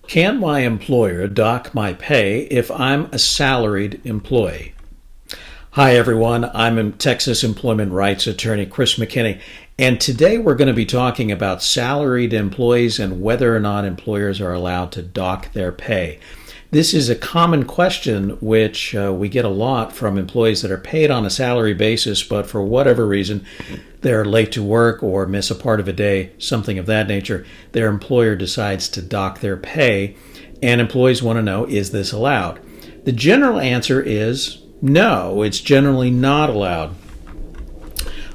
Can my employer dock my pay if I'm a salaried employee? Hi, everyone. I'm Texas employment rights attorney Chris McKinney, and today we're going to be talking about salaried employees and whether or not employers are allowed to dock their pay. This is a common question which we get a lot from employees that are paid on a salary basis, but for whatever reason, they're late to work or miss a part of a day, something of that nature. Their employer decides to dock their pay, and employees want to know, is this allowed? The general answer is no, it's generally not allowed.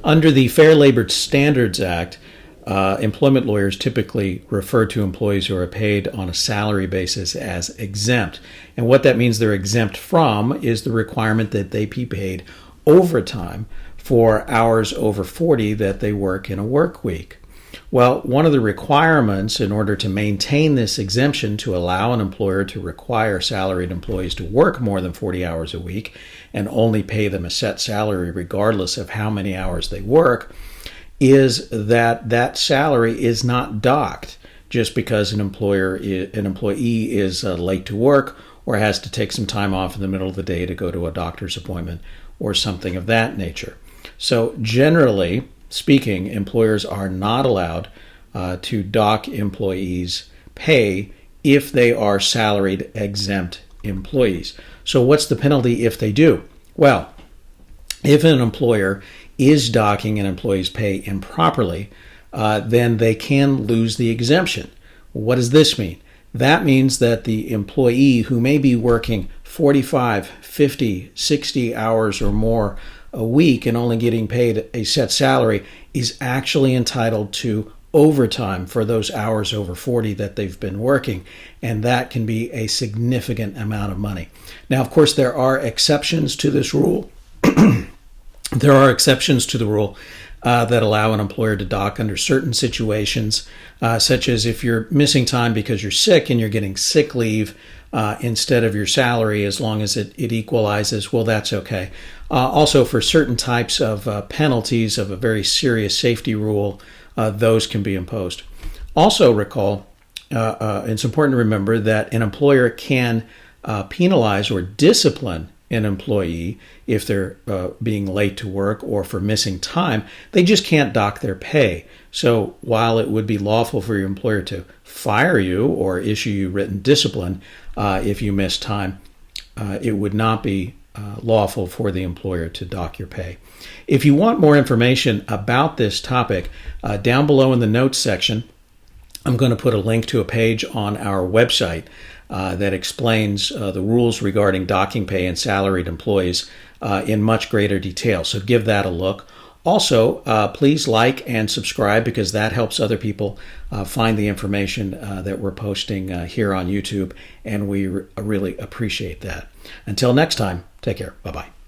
Under the Fair Labor Standards Act, employment lawyers typically refer to employees who are paid on a salary basis as exempt. And what that means they're exempt from is the requirement that they be paid overtime for hours over 40 that they work in a work week. Well, one of the requirements in order to maintain this exemption to allow an employer to require salaried employees to work more than 40 hours a week and only pay them a set salary regardless of how many hours they work is that that salary is not docked just because an employee is late to work or has to take some time off in the middle of the day to go to a doctor's appointment or something of that nature. So generally speaking, employers are not allowed to dock employees' pay if they are salaried exempt employees. So what's the penalty if they do? Well, if an employer is docking an employee's pay improperly, then they can lose the exemption. What does this mean? That means that the employee who may be working 45, 50, 60 hours or more a week and only getting paid a set salary is actually entitled to overtime for those hours over 40 that they've been working, and that can be a significant amount of money. Now, of course, there are exceptions to this rule. There are exceptions to the rule that allow an employer to dock under certain situations, such as if you're missing time because you're sick and you're getting sick leave instead of your salary, as long as it equalizes, well, that's okay. Also, for certain types of penalties of a very serious safety rule, those can be imposed. Also recall, it's important to remember that an employer can penalize or discipline an employee if they're being late to work or for missing time. They just can't dock their pay. So while it would be lawful for your employer to fire you or issue you written discipline if you miss time, it would not be lawful for the employer to dock your pay. If you want more information about this topic, down below in the notes section, I'm going to put a link to a page on our website that explains the rules regarding docking pay and salaried employees in much greater detail. So give that a look. Also, please like and subscribe because that helps other people find the information that we're posting here on YouTube, and we really appreciate that. Until next time, take care. Bye-bye.